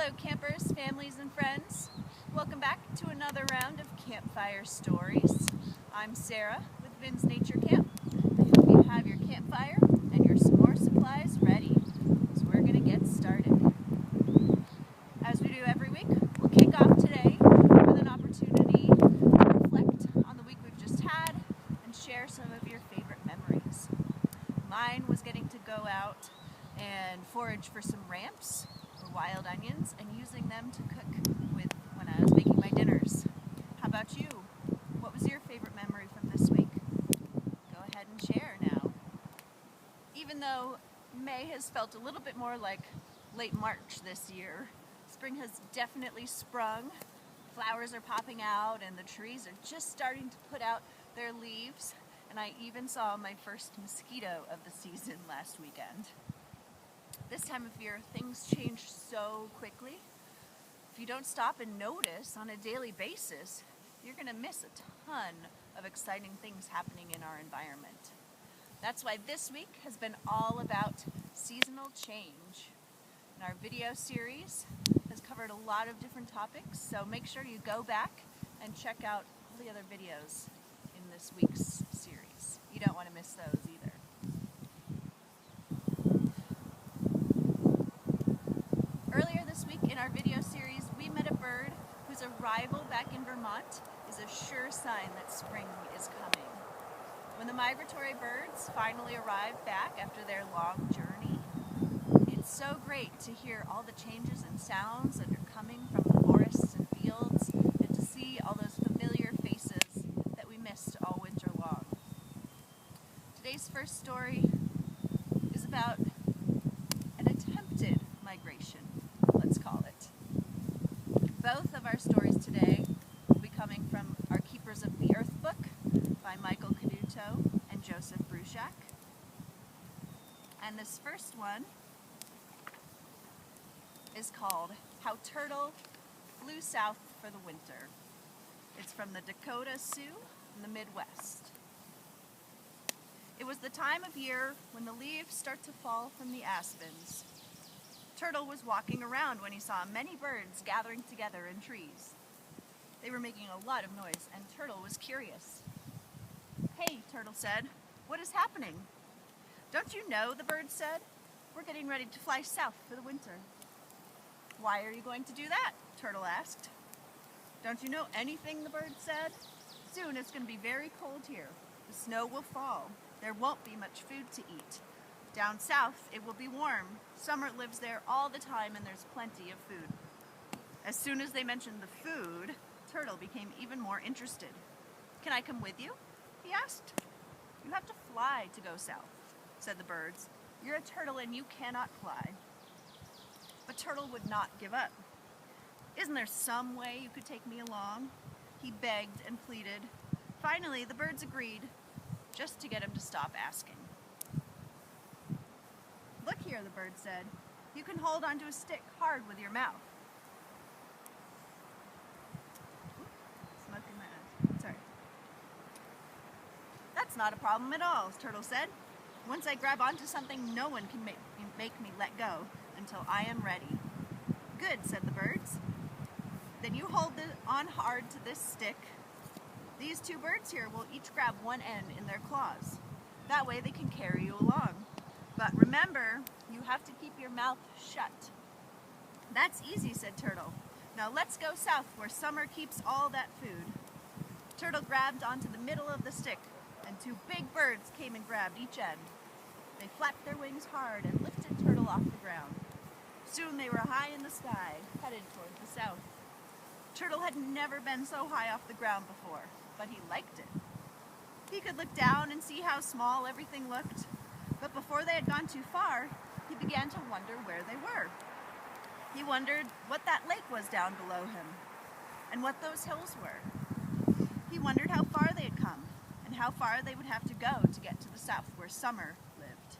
Hello campers, families, and friends. Welcome back to another round of Campfire Stories. I'm Sarah with Vin's Nature Camp. I hope you have your campfire and your s'more supplies ready, so we're going to get started. As we do every week, we'll kick off today with an opportunity to reflect on the week we've just had and share some of your favorite memories. Mine was getting to go out and forage for some ramps or wild onions and using them to cook with when I was making my dinners. How about you? What was your favorite memory from this week? Go ahead and share now. Even though May has felt a little bit more like late March this year, spring has definitely sprung. Flowers are popping out and the trees are just starting to put out their leaves, and I even saw my first mosquito of the season last weekend. This time of year, things change so quickly. If you don't stop and notice on a daily basis, you're going to miss a ton of exciting things happening in our environment. That's why this week has been all about seasonal change. And our video series has covered a lot of different topics, so make sure you go back and check out all the other videos in this week's series. You don't want to miss those either. Earlier this week in our video series, we met a bird whose arrival back in Vermont is a sure sign that spring is coming. When the migratory birds finally arrive back after their long journey, it's so great to hear all the changes and sounds that are coming from the forests and fields, and to see all those familiar faces that we missed all winter long. Today's first story is about an attempted migration, let's call it. Both of our stories today will be coming from our Keepers of the Earth book by Michael Caduto and Joseph Bruchac. And this first one is called How Turtle Flew South for the Winter. It's from the Dakota Sioux in the Midwest. It was the time of year when the leaves start to fall from the aspens. Turtle was walking around when he saw many birds gathering together in trees. They were making a lot of noise, and Turtle was curious. "Hey," Turtle said, "what is happening?" "Don't you know?" the bird said. "We're getting ready to fly south for the winter." "Why are you going to do that?" Turtle asked. "Don't you know anything?" the bird said. "Soon it's going to be very cold here. The snow will fall. There won't be much food to eat. Down south, it will be warm. Summer lives there all the time, and there's plenty of food." As soon as they mentioned the food, Turtle became even more interested. "Can I come with you?" he asked. "You have to fly to go south," said the birds. "You're a turtle and you cannot fly." But Turtle would not give up. "Isn't there some way you could take me along?" he begged and pleaded. Finally, the birds agreed, just to get him to stop asking. "Look here," the bird said. "You can hold onto a stick hard with your mouth." Smoke in my eyes. Sorry. "That's not a problem at all," Turtle said. "Once I grab onto something, no one can make me let go until I am ready." "Good," said the birds. "Then you hold on hard to this stick. These two birds here will each grab one end in their claws. That way they can carry you along. But remember, you have to keep your mouth shut." "That's easy," said Turtle. "Now let's go south where summer keeps all that food." Turtle grabbed onto the middle of the stick, and two big birds came and grabbed each end. They flapped their wings hard and lifted Turtle off the ground. Soon they were high in the sky, headed toward the south. Turtle had never been so high off the ground before, but he liked it. He could look down and see how small everything looked. But before they had gone too far, he began to wonder where they were. He wondered what that lake was down below him, and what those hills were. He wondered how far they had come, and how far they would have to go to get to the south where summer lived.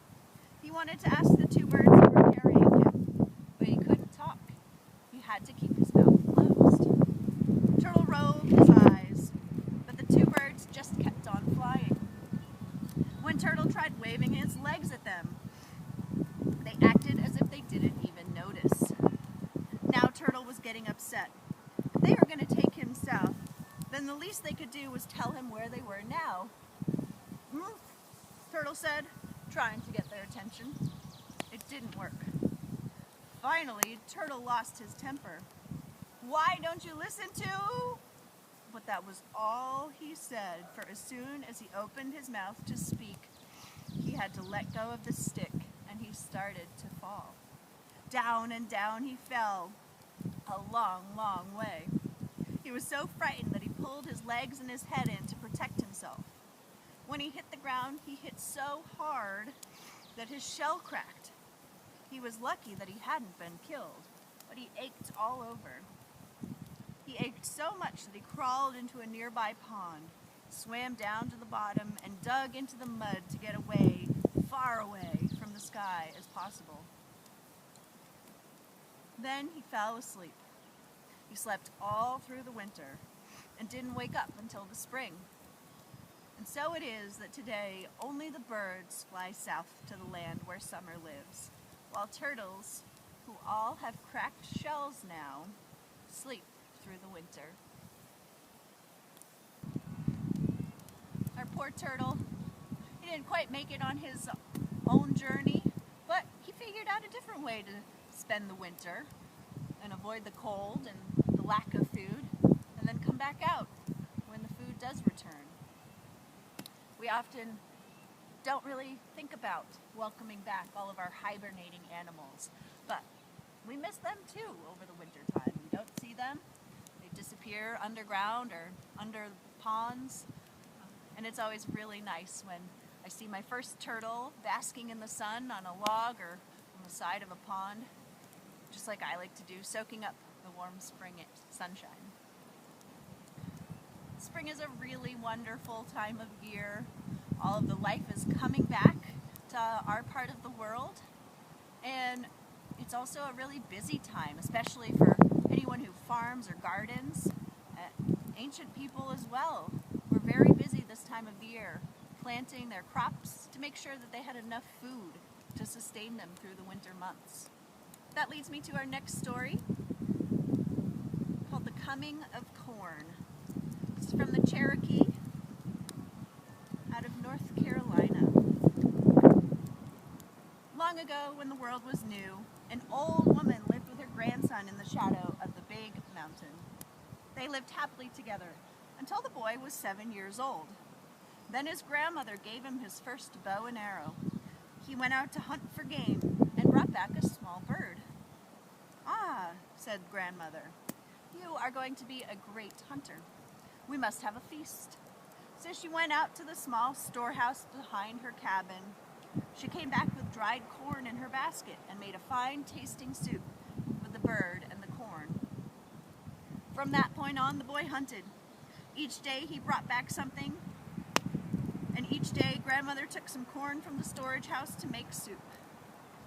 He wanted to ask the two birds who were carrying him, but he couldn't talk. He had to keep his mouth closed. Turtle rolled his eyes, but the two birds just kept on flying. When Turtle tried waving his legs at them, they acted as if they didn't even notice. Now getting upset. If they were going to take him south, then the least they could do was tell him where they were now. Turtle said, trying to get their attention. It didn't work. Finally, Turtle lost his temper. "Why don't you listen to?" But that was all he said, for as soon as he opened his mouth to speak, he had to let go of the stick, and he started to fall. Down and down he fell, a long, long way. He was so frightened that he pulled his legs and his head in to protect himself. When he hit the ground, he hit so hard that his shell cracked. He was lucky that he hadn't been killed, but he ached all over. He ached so much that he crawled into a nearby pond, swam down to the bottom, and dug into the mud to get away, far away from the sky as possible. Then he fell asleep. He slept all through the winter and didn't wake up until the spring. And so it is that today only the birds fly south to the land where summer lives, while turtles, who all have cracked shells now, sleep through the winter. Our poor turtle, he didn't quite make it on his own journey, but he figured out a different way to spend the winter and avoid the cold and the lack of food, and then come back out when the food does return. We often don't really think about welcoming back all of our hibernating animals, but we miss them too over the winter time. We don't see them. They disappear underground or under ponds, and it's always really nice when I see my first turtle basking in the sun on a log or on the side of a pond, just like I like to do, soaking up the warm spring sunshine. Spring is a really wonderful time of year. All of the life is coming back to our part of the world, and it's also a really busy time, especially for anyone who farms or gardens. Ancient people as well were very busy this time of year, planting their crops to make sure that they had enough food to sustain them through the winter months. That leads me to our next story, called The Coming of Corn. It's from the Cherokee out of North Carolina. Long ago, when the world was new, an old woman lived with her grandson in the shadow of the big mountain. They lived happily together until the boy was 7 years old. Then his grandmother gave him his first bow and arrow. He went out to hunt for game and brought back a small bird. "Ah," said grandmother, "you are going to be a great hunter. We must have a feast." So she went out to the small storehouse behind her cabin. She came back with dried corn in her basket and made a fine tasting soup with the bird and the corn. From that point on, the boy hunted. Each day he brought back something, and each day grandmother took some corn from the storage house to make soup.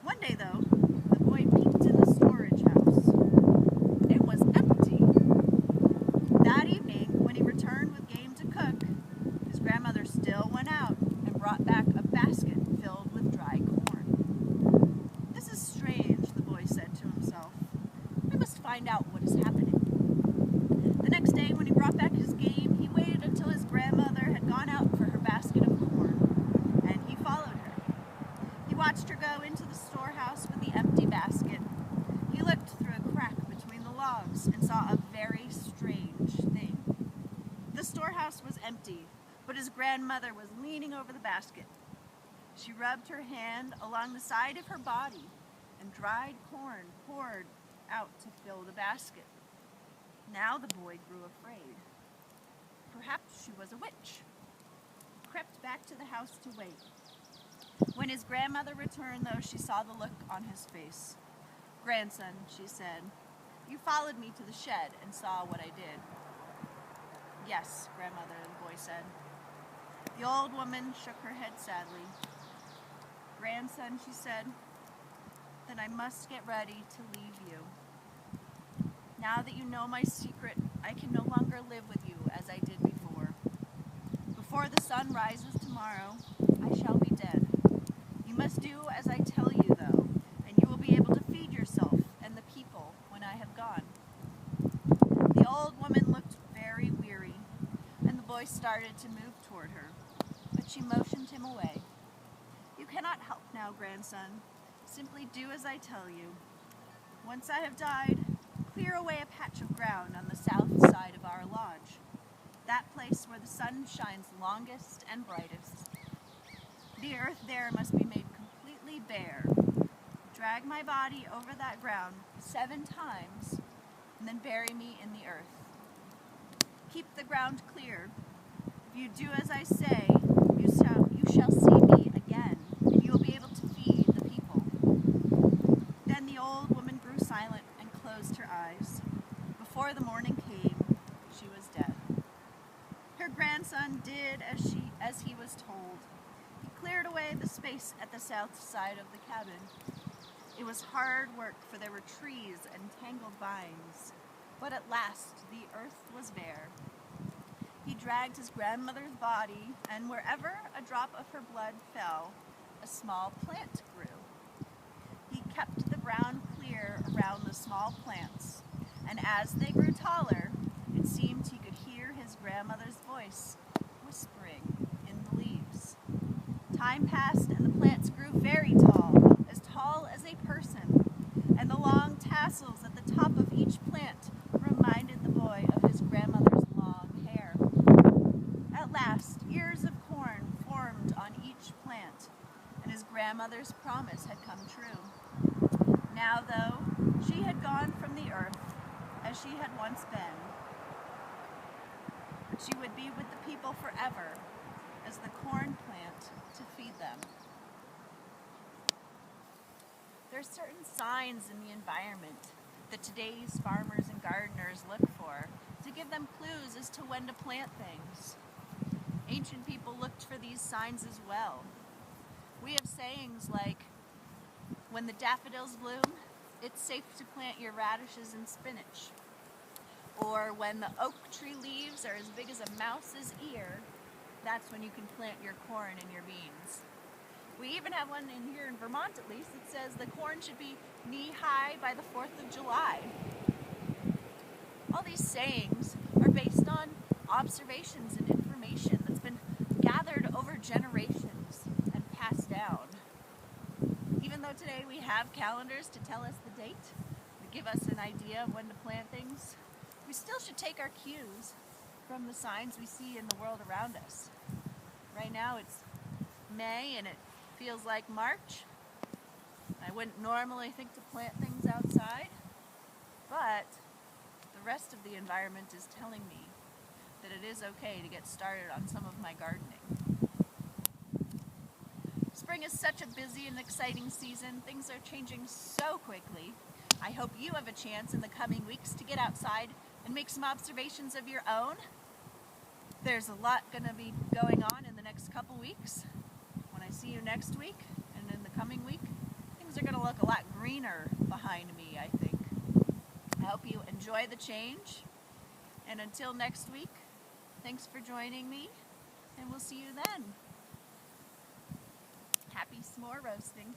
One day, though, the boy peeked in the storage house. It was empty. That evening, when he returned with game to cook, his grandmother still went out and brought back a basket filled with dry corn. "This is strange," the boy said to himself. "I must find out what is happening." The next day, when he brought back his game, he waited until his grandmother had gone out for her basket of corn, and he followed her. He watched her go into the storehouse with the empty basket. He looked through a crack between the logs and saw a very strange thing. The storehouse was empty, but his grandmother was leaning over the basket. She rubbed her hand along the side of her body, and dried corn poured out to fill the basket. Now the boy grew afraid. Perhaps she was a witch. He crept back to the house to wait. When his grandmother returned, though, she saw the look on his face. "Grandson," she said, "you followed me to the shed and saw what I did." "Yes, grandmother," the boy said. The old woman shook her head sadly. "Grandson," she said, "then I must get ready to leave you. Now that you know my secret, I can no longer live with you as I did before. Before the sun rises tomorrow, I shall be dead. You must do as I tell you, though, and you will be able to feed yourself and the people when I have gone. started to move toward her, but she motioned him away. "You cannot help now, grandson. Simply do as I tell you. Once I have died, clear away a patch of ground on the south side of our lodge, that place where the sun shines longest and brightest. The earth there must be made completely bare. Drag my body over that ground 7 times, and then bury me in the earth. Keep the ground clear. If you do as I say, you shall see me again, and you will be able to feed the people." Then the old woman grew silent and closed her eyes. Before the morning came, she was dead. Her grandson did as he was told. He cleared away the space at the south side of the cabin. It was hard work, for there were trees and tangled vines, but at last the earth was bare. He dragged his grandmother's body, and wherever a drop of her blood fell, a small plant grew. He kept the ground clear around the small plants, and as they grew taller, it seemed he could hear his grandmother's voice whispering in the leaves. Time passed, and the plants grew very tall as a person, and the long tassels at the top of each plant reminded the boy of his grandmother's long hair. At last, ears of corn formed on each plant, and his grandmother's promise had come true. Now, though, she had gone from the earth as she had once been, she would be with the people forever as the corn plant to feed them. There are certain signs in the environment that today's farmers and gardeners look for to give them clues as to when to plant things. Ancient people looked for these signs as well. We have sayings like, "When the daffodils bloom, it's safe to plant your radishes and spinach." Or, "When the oak tree leaves are as big as a mouse's ear, that's when you can plant your corn and your beans." We even have one in here in Vermont, at least, that says the corn should be knee-high by the 4th of July. All these sayings are based on observations and information that's been gathered over generations and passed down. Even though today we have calendars to tell us the date, to give us an idea of when to plant things, we still should take our cues from the signs we see in the world around us. Right now it's May and it feels like March. I wouldn't normally think to plant things outside, but the rest of the environment is telling me that it is okay to get started on some of my gardening. Spring is such a busy and exciting season. Things are changing so quickly. I hope you have a chance in the coming weeks to get outside and make some observations of your own. There's a lot going to be going on in the next couple weeks. When I see you next week and in the coming week, things are going to look a lot greener behind me, I think. I hope you enjoy the change. And until next week, thanks for joining me, and we'll see you then. Happy s'more roasting.